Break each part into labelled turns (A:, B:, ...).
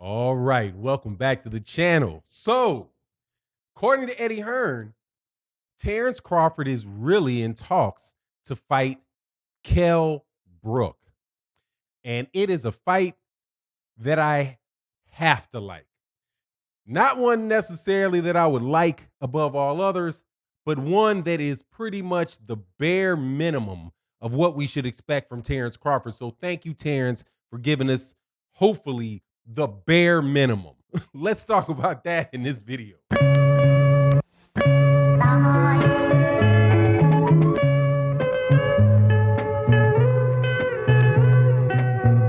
A: All right, welcome back to the channel. So, according to Eddie Hearn, Terence Crawford is really in talks to fight Kell Brook. And it is a fight that I have to like. Not one necessarily that I would like above all others, but one that is pretty much the bare minimum of what we should expect from Terence Crawford. So thank you, Terence, for giving us, hopefully, the bare minimum. Let's talk about that in this video.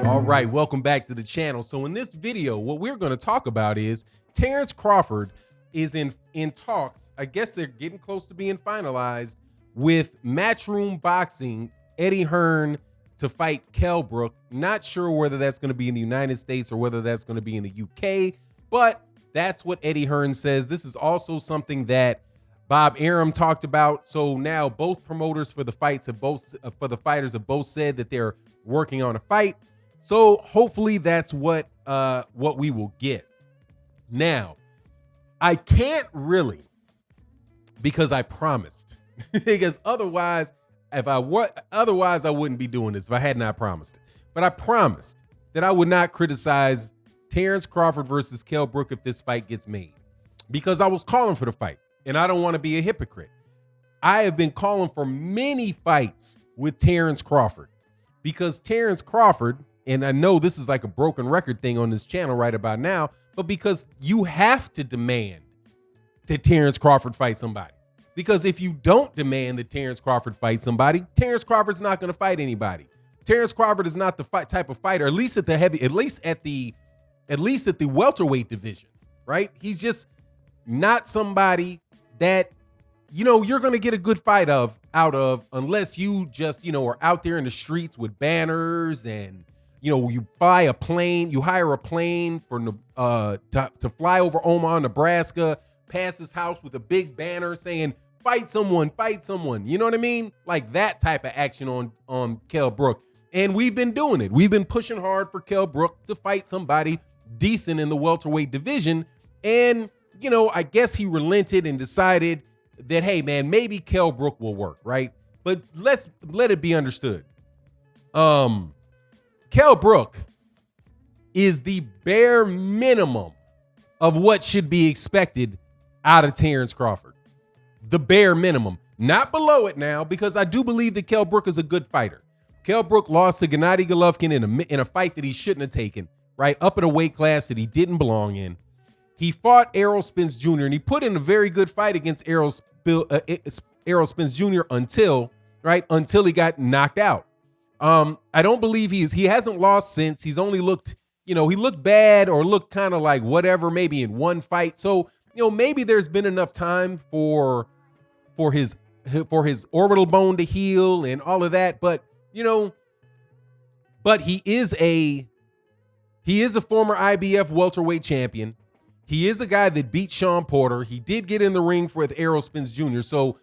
A: All right, welcome back to the channel. So in this video, what we're going to talk about is Terence Crawford is in talks. I guess they're getting close to being finalized with Matchroom Boxing, Eddie Hearn, to fight Kell Brook. Not sure whether that's going to be in the United States or whether that's going to be in the UK, but that's what Eddie Hearn says. This is also something that Bob Arum talked about. So now both promoters for the fighters have both said that they're working on a fight. So hopefully that's what we will get. Now, I can't really, because I promised. Because otherwise I wouldn't be doing this if I had not promised it. But I promised that I would not criticize Terence Crawford versus Kell Brook if this fight gets made, because I was calling for the fight and I don't want to be a hypocrite. I have been calling for many fights with Terence Crawford because Terence Crawford, and I know this is like a broken record thing on this channel right about now, but because you have to demand that Terence Crawford fight somebody. Because if you don't demand that Terence Crawford fight somebody, Terence Crawford's not going to fight anybody. Terence Crawford is not the type of fighter, at least at the welterweight division, right? He's just not somebody that, you're going to get a good fight out of unless you just, are out there in the streets with banners and, you hire a plane for to fly over Omaha, Nebraska, past his house with a big banner saying, fight someone. You know what I mean? Like that type of action on Kell Brook. And we've been doing it. We've been pushing hard for Kell Brook to fight somebody decent in the welterweight division. And, I guess he relented and decided that, hey, man, maybe Kell Brook will work, right? But let it be understood. Kell Brook is the bare minimum of what should be expected out of Terence Crawford. The bare minimum, not below it now, because I do believe that Kell Brook is a good fighter. Kell Brook lost to Gennady Golovkin in a fight that he shouldn't have taken, right? Up in a weight class that he didn't belong in. He fought Errol Spence Jr. and he put in a very good fight against Errol Spence Jr. until he got knocked out. I don't believe he hasn't lost since. He's only looked, he looked bad or looked kind of like whatever, maybe in one fight. So, maybe there's been enough time for his orbital bone to heal and all of that. But, but he is a former IBF welterweight champion. He is a guy that beat Sean Porter. He did get in the ring with Errol Spence Jr. So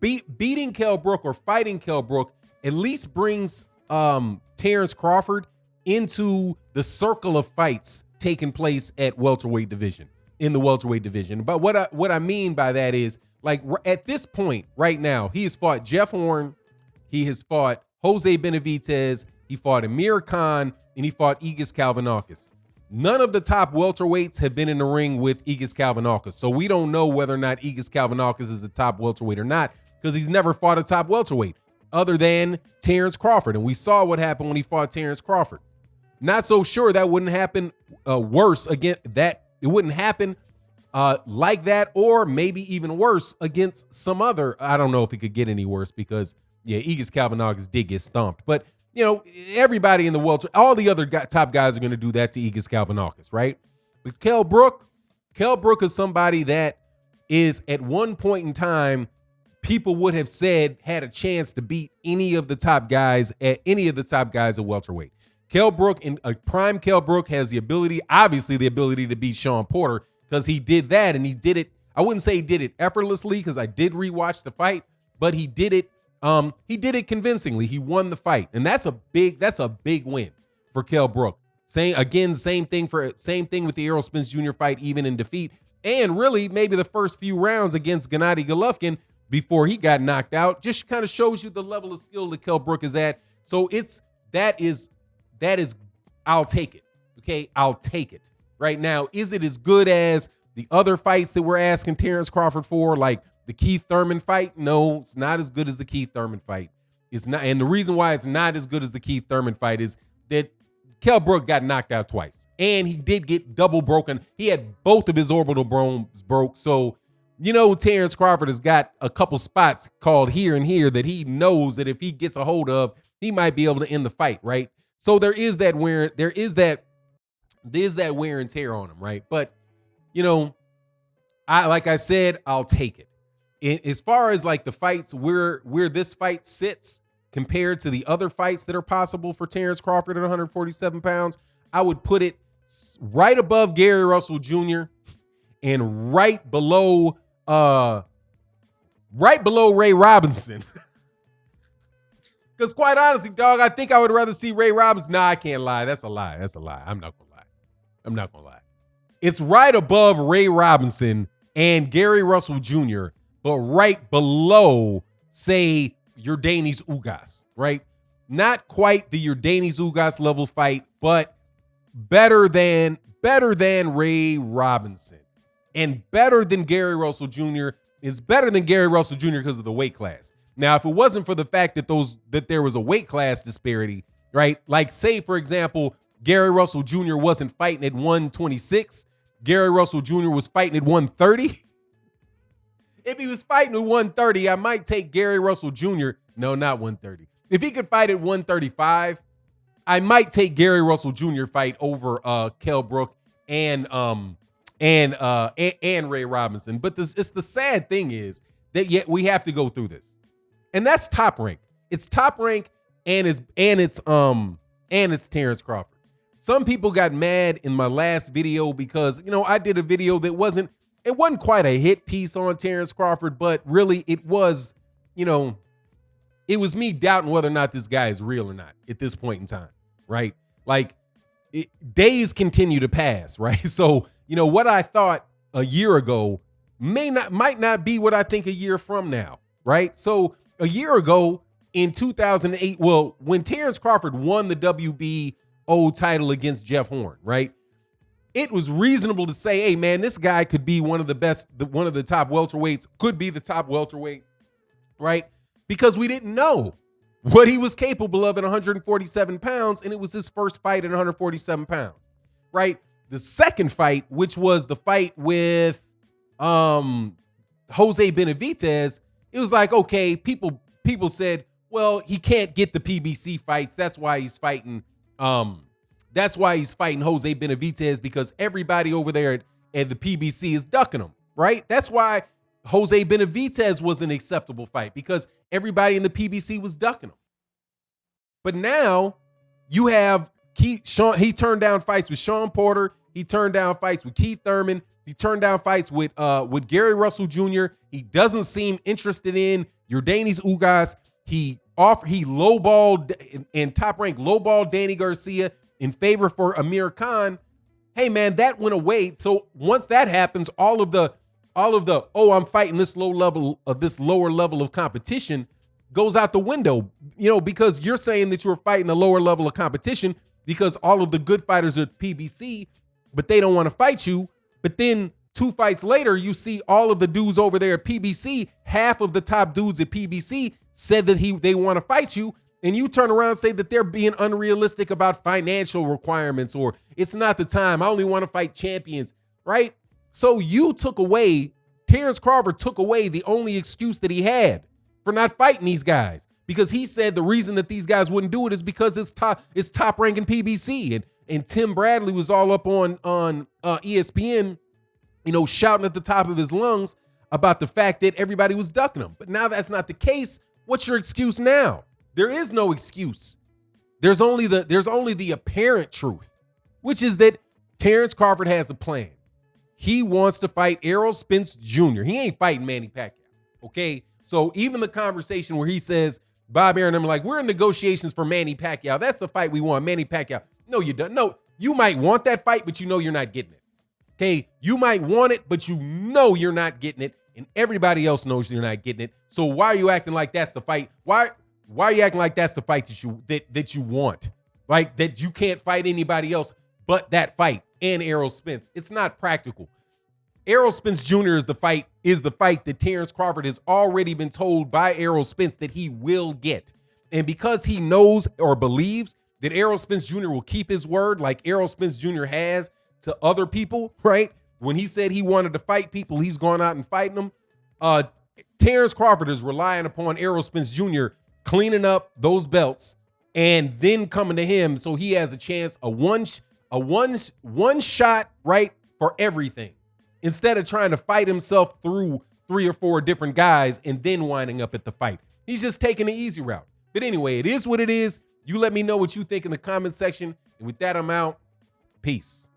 A: beating Kell Brook or fighting Kell Brook at least brings Terence Crawford into the circle of fights taking place at welterweight division, in the welterweight division. But what I mean by that is, like, at this point right now, he has fought Jeff Horn, he has fought Jose Benavidez, he fought Amir Khan, and he fought Igis Kalvinakis. None of the top welterweights have been in the ring with Igis Kalvinakis. So we don't know whether or not Igis Kalvinakis is a top welterweight or not, because he's never fought a top welterweight other than Terence Crawford. And we saw what happened when he fought Terence Crawford. Not so sure that wouldn't happen worse again, that it wouldn't happen like that, or maybe even worse against some other. I don't know if it could get any worse because, yeah, Igis Kalvinakis did get stomped. But, everybody in the welter, all the other top guys are going to do that to Igis Kalvinakis, right? With Kell Brook is somebody that is at one point in time, people would have said had a chance to beat any of the top guys at welterweight. Kell Brook, and prime Kell Brook, has obviously the ability to beat Sean Porter, because he did that, and he did it. I wouldn't say he did it effortlessly, because I did rewatch the fight, but he did it. He did it convincingly. He won the fight, and that's a big win for Kell Brook. Same thing with the Errol Spence Jr. fight, even in defeat. And really, maybe the first few rounds against Gennady Golovkin before he got knocked out just kind of shows you the level of skill that Kell Brook is at. So that is I'll take it. Okay, I'll take it. Right now, is it as good as the other fights that we're asking Terence Crawford for, like the Keith Thurman fight? No, it's not as good as the Keith Thurman fight. It's not, and the reason why it's not as good as the Keith Thurman fight is that Kell Brook got knocked out twice, and he did get double broken. He had both of his orbital bones broke. So, Terence Crawford has got a couple spots called here and here that he knows that if he gets a hold of, he might be able to end the fight, right? So there is that wear and tear on him, right? But like I said, I'll take it. As far as like the fights where this fight sits compared to the other fights that are possible for Terence Crawford at 147 pounds, I would put it right above Gary Russell Jr. and right below Ray Robinson. Because quite honestly, dog, I think I would rather see Ray Robinson. Nah, I can't lie. That's a lie. I'm not gonna lie. It's right above Ray Robinson and Gary Russell Jr., but right below, say, Yordenis Ugas, right? Not quite the Yordenis Ugas level fight, but better than Ray Robinson. And better than Gary Russell Jr. is better than Gary Russell Jr. because of the weight class. Now, if it wasn't for the fact that there was a weight class disparity, right? Like, say, for example, Gary Russell Jr. wasn't fighting at 126. Gary Russell Jr. was fighting at 130. If he was fighting at 130, I might take Gary Russell Jr. No, not 130. If he could fight at 135, I might take Gary Russell Jr. fight over Kell Brook and Ray Robinson. But it's the sad thing is that yet we have to go through this. And that's Top Rank. It's Top Rank and it's Terence Crawford. Some people got mad in my last video because, I did a video that wasn't quite a hit piece on Terence Crawford, but really it was, it was me doubting whether or not this guy is real or not at this point in time, right? Like, days continue to pass, right? So, what I thought a year ago might not be what I think a year from now, right? So a year ago in 2008, well, when Terence Crawford won the WBO title against Jeff Horn, right? It was reasonable to say, hey, man, this guy could be one of the best, one of the top welterweights, could be the top welterweight, right? Because we didn't know what he was capable of at 147 pounds, and it was his first fight at 147 pounds, right? The second fight, which was the fight with Jose Benavidez, it was like, okay, people said, well, he can't get the PBC fights. That's why he's fighting Jose Benavidez, because everybody over there at the PBC is ducking him, right? That's why Jose Benavidez was an acceptable fight, because everybody in the PBC was ducking him. But now you have he turned down fights with Sean Porter. He turned down fights with Keith Thurman. He turned down fights with Gary Russell Jr. He doesn't seem interested in Yordenis Ugas. He lowballed and Top Rank lowballed Danny Garcia in favor for Amir Khan. Hey man, that went away. So once that happens, all of the I'm fighting this lower level of competition goes out the window, because you're saying that you're fighting the lower level of competition because all of the good fighters are at PBC, but they don't want to fight you. But then 2 fights later, you see all of the dudes over there at PBC, half of the top dudes at PBC said that they want to fight you, and you turn around and say that they're being unrealistic about financial requirements, or it's not the time, I only want to fight champions, right? So Terence Crawford took away the only excuse that he had for not fighting these guys, because he said the reason that these guys wouldn't do it is because it's top ranking PBC, and Tim Bradley was all up on ESPN, shouting at the top of his lungs about the fact that everybody was ducking him. But now that's not the case. What's your excuse now? There is no excuse. There's only the apparent truth, which is that Terence Crawford has a plan. He wants to fight Errol Spence Jr. He ain't fighting Manny Pacquiao, okay? So even the conversation where he says, Bob Arum, I'm like, we're in negotiations for Manny Pacquiao. That's the fight we want, Manny Pacquiao. No, you don't. No, You might want that fight, but you know you're not getting it. Okay, you might want it, but you know you're not getting it, and everybody else knows you're not getting it. So why are you acting like that's the fight? Why are you acting like that's the fight that you want? Like that you can't fight anybody else but that fight and Errol Spence. It's not practical. Errol Spence Jr. is the fight that Terence Crawford has already been told by Errol Spence that he will get. And because he knows or believes that Errol Spence Jr. will keep his word like Errol Spence Jr. has to other people, right? When he said he wanted to fight people, he's gone out and fighting them. Terence Crawford is relying upon Errol Spence Jr. cleaning up those belts and then coming to him so he has a chance, a one shot, right, for everything. Instead of trying to fight himself through 3 or 4 different guys and then winding up at the fight. He's just taking the easy route. But anyway, it is what it is. You let me know what you think in the comment section. And with that, I'm out. Peace.